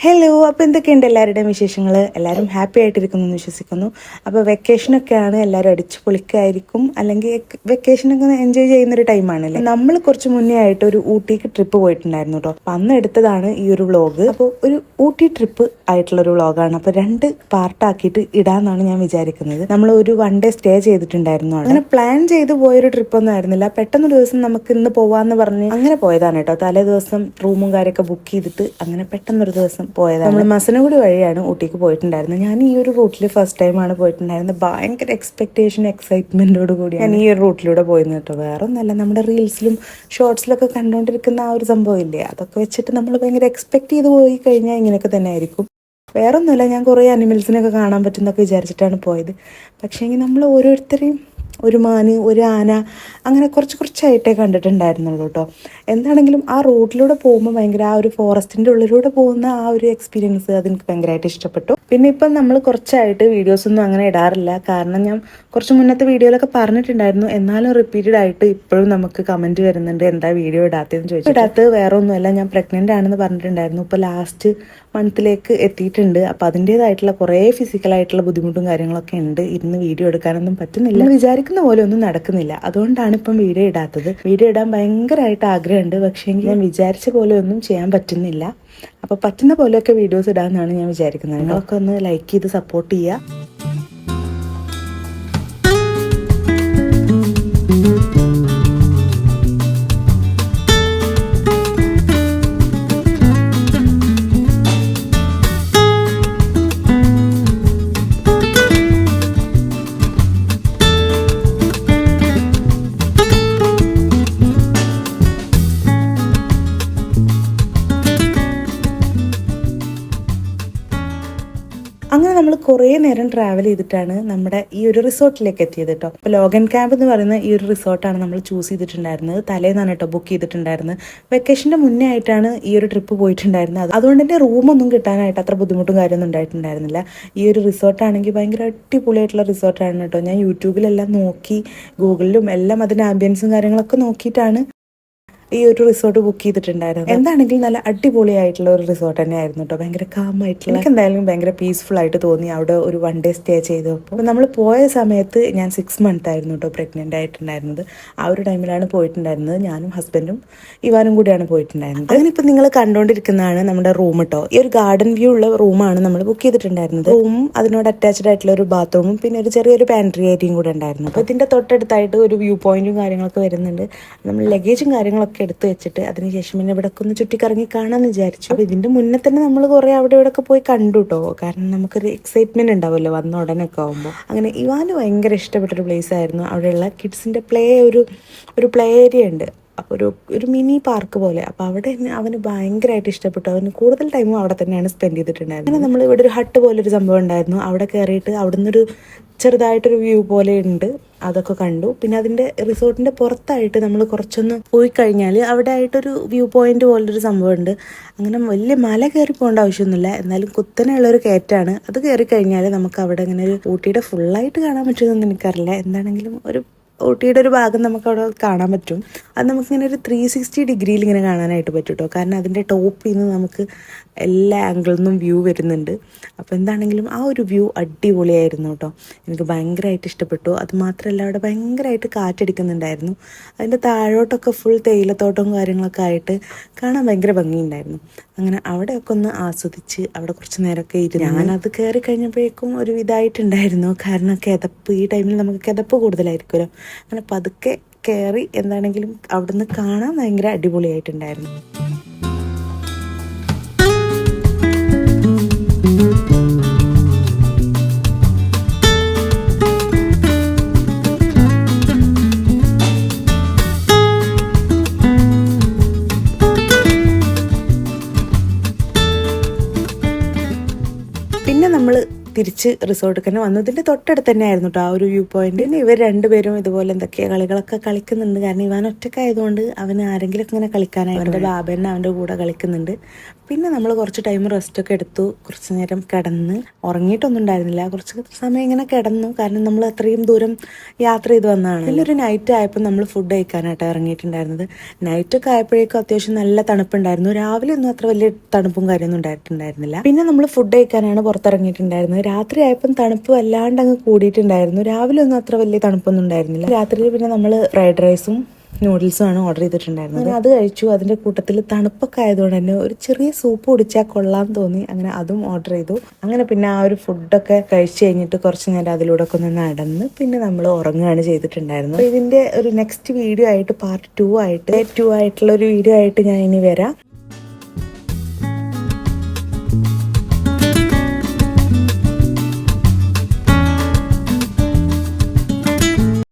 Hello, അപ്പോൾ എന്തൊക്കെയുണ്ട് എല്ലാവരുടെയും വിശേഷങ്ങൾ? എല്ലാവരും ഹാപ്പി ആയിട്ടിരിക്കുന്നു എന്ന് വിശ്വസിക്കുന്നു. അപ്പോൾ വെക്കേഷനൊക്കെയാണ്, എല്ലാവരും അടിച്ചു പൊളിക്കായിരിക്കും, അല്ലെങ്കിൽ വെക്കേഷനൊക്കെ എൻജോയ് ചെയ്യുന്നൊരു ടൈമാണല്ലേ. നമ്മൾ കുറച്ച് മുന്നേ ആയിട്ട് ഒരു ഊട്ടിക്ക് ട്രിപ്പ് പോയിട്ടുണ്ടായിരുന്നു കേട്ടോ. അപ്പം അന്ന് എടുത്തതാണ് ഈ ഒരു വ്ളോഗ്. അപ്പോൾ ഒരു ഊട്ടി ട്രിപ്പ് ആയിട്ടുള്ളൊരു വ്ളോഗാണ്. അപ്പോൾ 2 പാർട്ടാക്കിയിട്ട് ഇടാമെന്നാണ് ഞാൻ വിചാരിക്കുന്നത്. നമ്മൾ ഒരു 1 ഡേ സ്റ്റേ ചെയ്തിട്ടുണ്ടായിരുന്നു. അങ്ങനെ പ്ലാൻ ചെയ്ത് പോയൊരു ട്രിപ്പൊന്നും ആയിരുന്നില്ല. പെട്ടെന്നൊരു ദിവസം നമുക്ക് ഇന്ന് പോവാന്ന് പറഞ്ഞ് അങ്ങനെ പോയതാണ് കേട്ടോ. തലേ ദിവസം റൂമും കാര്യമൊക്കെ ബുക്ക് ചെയ്തിട്ട് അങ്ങനെ പെട്ടെന്നൊരു ദിവസം പോയതാണ്. നമ്മൾ മസനഗുഡി വഴിയാണ് ഊട്ടിക്ക് പോയിട്ടുണ്ടായിരുന്നത്. ഞാൻ ഈ ഒരു റൂട്ടിൽ ഫസ്റ്റ് ടൈമാണ് പോയിട്ടുണ്ടായിരുന്നത്. ഭയങ്കര എക്സൈറ്റ്മെന്റോട് കൂടി ഞാൻ ഈ ഒരു റൂട്ടിലൂടെ പോയിരുന്നു കേട്ടോ. വേറെ ഒന്നല്ല, നമ്മുടെ റീൽസിലും ഷോർട്സിലൊക്കെ കണ്ടുകൊണ്ടിരിക്കുന്ന ആ ഒരു സംഭവം ഇല്ലേ, അതൊക്കെ വെച്ചിട്ട് നമ്മൾ ഭയങ്കര എക്സ്പെക്ട് ചെയ്ത് പോയി കഴിഞ്ഞാൽ ഇങ്ങനെയൊക്കെ തന്നെ ആയിരിക്കും. വേറെ ഒന്നുമല്ല, ഞാൻ കുറേ അനിമൽസിനൊക്കെ കാണാൻ പറ്റുന്നൊക്കെ വിചാരിച്ചിട്ടാണ് പോയത്. പക്ഷേങ്കിൽ നമ്മൾ ഓരോരുത്തരെയും ഒരു മാന്, ഒരു ആന, അങ്ങനെ കുറച്ചായിട്ടേ കണ്ടിട്ടുണ്ടായിരുന്നുള്ളൂ കേട്ടോ. എന്താണെങ്കിലും ആ റോഡിലൂടെ പോകുമ്പോൾ ഭയങ്കര ആ ഒരു ഫോറസ്റ്റിൻ്റെ ഉള്ളിലൂടെ പോകുന്ന ആ ഒരു എക്സ്പീരിയൻസ് അതെനിക്ക് ഭയങ്കരമായിട്ട് ഇഷ്ടപ്പെട്ടു. പിന്നെ ഇപ്പം നമ്മൾ കുറച്ചായിട്ട് വീഡിയോസൊന്നും അങ്ങനെ ഇടാറില്ല. കാരണം ഞാൻ കുറച്ച് മുന്നത്തെ വീഡിയോയിലൊക്കെ പറഞ്ഞിട്ടുണ്ടായിരുന്നു. എന്നാലും റിപ്പീറ്റഡ് ആയിട്ട് ഇപ്പോഴും നമുക്ക് കമൻറ്റ് വരുന്നുണ്ട്, എന്താ വീഡിയോ ഇടാത്തതെന്ന് ചോദിച്ചു. ഇടാത്തത് വേറെ ഒന്നുമല്ല, ഞാൻ പ്രഗ്നൻ്റ് ആണെന്ന് പറഞ്ഞിട്ടുണ്ടായിരുന്നു. ഇപ്പോൾ ലാസ്റ്റ് മന്തിലേക്ക് എത്തിയിട്ടുണ്ട്. അപ്പോൾ അതിൻ്റേതായിട്ടുള്ള കുറേ ഫിസിക്കലായിട്ടുള്ള ബുദ്ധിമുട്ടും കാര്യങ്ങളൊക്കെ ഉണ്ട്. ഇരുന്ന് വീഡിയോ എടുക്കാനൊന്നും പറ്റുന്നില്ല, വിചാരിക്കുന്ന പോലെ ഒന്നും നടക്കുന്നില്ല. അതുകൊണ്ടാണ് ഇപ്പം വീഡിയോ ഇടാത്തത്. വീഡിയോ ഇടാൻ ഭയങ്കരമായിട്ട് ആഗ്രഹമുണ്ട്, പക്ഷേ ഞാൻ വിചാരിച്ച പോലെ ഒന്നും ചെയ്യാൻ പറ്റുന്നില്ല. അപ്പോൾ പറ്റുന്ന പോലെയൊക്കെ വീഡിയോസ് ഇടാമെന്നാണ് ഞാൻ വിചാരിക്കുന്നത്. നിങ്ങളൊക്കെ ഒന്ന് ലൈക്ക് ചെയ്ത് സപ്പോർട്ട് ചെയ്യുക. അങ്ങനെ നമ്മൾ കുറേ നേരം ട്രാവൽ ചെയ്തിട്ടാണ് നമ്മുടെ ഈ ഒരു റിസോർട്ടിലേക്ക് എത്തിയത് കേട്ടോ. അപ്പോൾ ലോഗൻ ക്യാമ്പ് എന്ന് പറയുന്ന ഈ ഒരു റിസോർട്ടാണ് നമ്മൾ ചൂസ് ചെയ്തിട്ടുണ്ടായിരുന്നത്. തലേന്നാണ് കേട്ടോ ബുക്ക് ചെയ്തിട്ടുണ്ടായിരുന്നത്. വെക്കേഷൻ്റെ മുന്നേ ആയിട്ടാണ് ഈ ഒരു ട്രിപ്പ് പോയിട്ടുണ്ടായിരുന്നത്. അതുകൊണ്ട് തന്നെ റൂമൊന്നും കിട്ടാനായിട്ട് അത്ര ബുദ്ധിമുട്ടും കാര്യമൊന്നും ഉണ്ടായിട്ടുണ്ടായിരുന്നില്ല. ഈ ഒരു റിസോർട്ടാണെങ്കിൽ ഭയങ്കര അടിപൊളിയായിട്ടുള്ള റിസോർട്ടാണ് കേട്ടോ. ഞാൻ യൂട്യൂബിലെല്ലാം നോക്കി, ഗൂഗിളിലും എല്ലാം അതിൻ്റെ ആംബിയൻസും കാര്യങ്ങളൊക്കെ നോക്കിയിട്ടാണ് ഈ ഒരു റിസോർട്ട് ബുക്ക് ചെയ്തിട്ടുണ്ടായിരുന്നു. എന്താണെങ്കിലും നല്ല അടിപൊളിയായിട്ടുള്ള ഒരു റിസോർട്ട് തന്നെയായിരുന്നു കേട്ടോ. ഭയങ്കര കാമായിട്ടുള്ള, എനിക്ക് എന്തായാലും ഭയങ്കര പീസ്ഫുൾ ആയിട്ട് തോന്നി അവിടെ ഒരു 1 ഡേ സ്റ്റേ ചെയ്തപ്പോൾ. നമ്മൾ പോയ സമയത്ത് ഞാൻ 6 മന്ത് ആയിരുന്നു കേട്ടോ പ്രഗ്നൻ്റ് ആയിട്ടുണ്ടായിരുന്നത്. ആ ഒരു ടൈമിലാണ് പോയിട്ടുണ്ടായിരുന്നത്. ഞാനും ഹസ്ബൻഡും ഇവാനും കൂടിയാണ് പോയിട്ടുണ്ടായിരുന്നത്. അങ്ങനെ ഇപ്പം നിങ്ങൾ കണ്ടുകൊണ്ടിരിക്കുന്നതാണ് നമ്മുടെ റൂം കേട്ടോ. ഈ ഒരു ഗാർഡൻ വ്യൂ ഉള്ള റൂമാണ് നമ്മൾ ബുക്ക് ചെയ്തിട്ടുണ്ടായിരുന്നത്. റൂമും അതിനോട് അറ്റാച്ച്ഡ് ആയിട്ടുള്ള ഒരു ബാത്റൂമും പിന്നെ ഒരു ചെറിയൊരു പാൻട്രി ഏരിയയും കൂടെ ഉണ്ടായിരുന്നു. അപ്പോൾ ഇതിൻ്റെ തൊട്ടടുത്തായിട്ട് ഒരു വ്യൂ പോയിന്റും കാര്യങ്ങളൊക്കെ വരുന്നുണ്ട്. നമ്മൾ ലഗേജും കാര്യങ്ങളൊക്കെ എടുത്ത് വെച്ചിട്ട് അതിനുശേഷം പിന്നെ ഇവിടെ ഒന്ന് ചുറ്റിക്കറങ്ങി കാണാമെന്ന് വിചാരിച്ചു. അപ്പോൾ ഇതിൻ്റെ മുന്നേ തന്നെ നമ്മൾ കുറേ അവിടെ ഇവിടെയൊക്കെ പോയി കണ്ടു കേട്ടോ. കാരണം നമുക്കൊരു എക്സൈറ്റ്മെന്റ് ഉണ്ടാവുമല്ലോ വന്ന ഉടനൊക്കെ ആകുമ്പോൾ. അങ്ങനെ ഇവാന് ഭയങ്കര ഇഷ്ടപ്പെട്ടൊരു പ്ലേസ് ആയിരുന്നു. അവിടെയുള്ള കിഡ്സിൻ്റെ ഒരു പ്ലേ ഏരിയ ഉണ്ട്. അപ്പോൾ ഒരു മിനി പാർക്ക് പോലെ. അപ്പോൾ അവിടെ അവന് ഭയങ്കരമായിട്ട് ഇഷ്ടപ്പെട്ടു. അവന് കൂടുതൽ ടൈമും അവിടെ തന്നെയാണ് സ്പെൻഡ് ചെയ്തിട്ടുണ്ടായിരുന്നത്. അങ്ങനെ നമ്മൾ ഇവിടെ ഒരു ഹട്ട് പോലൊരു സംഭവം ഉണ്ടായിരുന്നു. അവിടെ കയറിയിട്ട് അവിടെ നിന്നൊരു ചെറുതായിട്ടൊരു വ്യൂ പോലെ ഉണ്ട്, അതൊക്കെ കണ്ടു. പിന്നെ അതിൻ്റെ റിസോർട്ടിൻ്റെ പുറത്തായിട്ട് നമ്മൾ കുറച്ചൊന്ന് പോയി കഴിഞ്ഞാൽ അവിടെ ആയിട്ടൊരു വ്യൂ പോയിന്റ് പോലൊരു സംഭവമുണ്ട്. അങ്ങനെ വലിയ മല കയറി പോകേണ്ട ആവശ്യമൊന്നുമില്ല, എന്നാലും കുത്തനെയുള്ളൊരു കയറ്റാണ്. അത് കയറി കഴിഞ്ഞാൽ നമുക്ക് അവിടെ ഇങ്ങനെ ഒരു ഊട്ടിയുടെ ഫുള്ളായിട്ട് കാണാൻ പറ്റുമെന്നൊന്നും എനിക്കറിയില്ല. എന്താണെങ്കിലും ഒരു ഊട്ടിയുടെ ഒരു ഭാഗം നമുക്ക് അവിടെ കാണാൻ പറ്റും. അത് നമുക്കിങ്ങനെ ഒരു 360 ഡിഗ്രിയിൽ ഇങ്ങനെ കാണാനായിട്ട് പറ്റും കേട്ടോ. കാരണം അതിൻ്റെ ടോപ്പിൽ നിന്ന് നമുക്ക് എല്ലാ ആംഗിളിൽ നിന്നും വ്യൂ വരുന്നുണ്ട്. അപ്പോൾ എന്താണെങ്കിലും ആ ഒരു വ്യൂ അടിപൊളിയായിരുന്നു കേട്ടോ. എനിക്ക് ഭയങ്കരമായിട്ട് ഇഷ്ടപ്പെട്ടു. അത് മാത്രമല്ല അവിടെ ഭയങ്കരമായിട്ട് കാറ്റടിക്കുന്നുണ്ടായിരുന്നു. അതിൻ്റെ താഴോട്ടൊക്കെ ഫുൾ തേയിലത്തോട്ടവും കാര്യങ്ങളൊക്കെ ആയിട്ട് കാണാൻ ഭയങ്കര ഭംഗിയുണ്ടായിരുന്നു. അങ്ങനെ അവിടെയൊക്കെ ഒന്ന് ആസ്വദിച്ച് അവിടെ കുറച്ച് നേരമൊക്കെ ഇരുന്നു. ഞാനത് കയറി കഴിഞ്ഞപ്പോഴേക്കും ഒരു ഇതായിട്ടുണ്ടായിരുന്നു. കാരണം ഈ ടൈമിൽ നമുക്ക് കിതപ്പ് കൂടുതലായിരിക്കുമല്ലോ. അങ്ങനെ പതുക്കെ കയറി എന്താണെങ്കിലും അവിടുന്ന് കാണാൻ ഭയങ്കര അടിപൊളിയായിട്ടുണ്ടായിരുന്നു. പിന്നെ നമ്മൾ തിരിച്ച് റിസോർട്ടിൽ തന്നെ വന്നു. ഇതിൻ്റെ തൊട്ടടുത്ത് തന്നെ ആയിരുന്നു കേട്ടോ ആ ഒരു വ്യൂ പോയിന്റ്. പിന്നെ ഇവർ രണ്ടുപേരും ഇതുപോലെ എന്തൊക്കെയോ കളികളൊക്കെ കളിക്കുന്നുണ്ട്. കാരണം ഇവൻ ഒറ്റക്കായതുകൊണ്ട് അവന് ആരെങ്കിലും ഇങ്ങനെ കളിക്കാനായി അവൻ്റെ ബാബേനെ അവൻ്റെ കൂടെ കളിക്കുന്നുണ്ട്. പിന്നെ നമ്മൾ കുറച്ച് ടൈം റെസ്റ്റൊക്കെ എടുത്തു, കുറച്ച് നേരം കിടന്ന്, ഉറങ്ങിയിട്ടൊന്നും ഉണ്ടായിരുന്നില്ല, കുറച്ച് സമയം ഇങ്ങനെ കിടന്നു, കാരണം നമ്മൾ അത്രയും ദൂരം യാത്ര ചെയ്ത് വന്നതാണ്. പിന്നെ ഒരു നൈറ്റ് ആയപ്പോൾ നമ്മൾ ഫുഡ് കഴിക്കാനായിട്ട് ഇറങ്ങിയിട്ടുണ്ടായിരുന്നത്. നൈറ്റൊക്കെ ആയപ്പോഴേക്കും അത്യാവശ്യം നല്ല തണുപ്പുണ്ടായിരുന്നു. രാവിലെ ഒന്നും അത്ര വലിയ തണുപ്പും കാര്യമൊന്നും ഉണ്ടായിട്ടുണ്ടായിരുന്നില്ല. പിന്നെ നമ്മൾ ഫുഡ് കഴിക്കാനാണ് പുറത്തിറങ്ങിയിട്ടുണ്ടായിരുന്നത്. രാത്രി ആയപ്പം തണുപ്പ് വല്ലാണ്ട് അങ്ങ് കൂടിയിട്ടുണ്ടായിരുന്നു. രാവിലെ ഒന്നും അത്ര വലിയ തണുപ്പൊന്നും ഉണ്ടായിരുന്നില്ല. രാത്രിയിൽ പിന്നെ നമ്മൾ ഫ്രൈഡ് റൈസും നൂഡിൽസും ആണ് ഓർഡർ ചെയ്തിട്ടുണ്ടായിരുന്നത്. അങ്ങനെ അത് കഴിച്ചു. അതിൻ്റെ കൂട്ടത്തിൽ തണുപ്പൊക്കെ ആയതുകൊണ്ട് തന്നെ ഒരു ചെറിയ സൂപ്പ് കുടിച്ചാൽ കൊള്ളാൻ തോന്നി. അങ്ങനെ അതും ഓർഡർ ചെയ്തു. അങ്ങനെ പിന്നെ ആ ഒരു ഫുഡൊക്കെ കഴിച്ചു കഴിഞ്ഞിട്ട് കുറച്ച് നേരം അതിലൂടെ ഒക്കെ ഒന്ന് നടന്ന് പിന്നെ നമ്മൾ ഉറങ്ങുകയാണ് ചെയ്തിട്ടുണ്ടായിരുന്നത്. അപ്പോൾ ഇതിൻ്റെ ഒരു നെക്സ്റ്റ് വീഡിയോ ആയിട്ട് പാർട്ട് 2 ആയിട്ടുള്ള ഒരു വീഡിയോ ആയിട്ട് ഞാൻ ഇനി വരാം.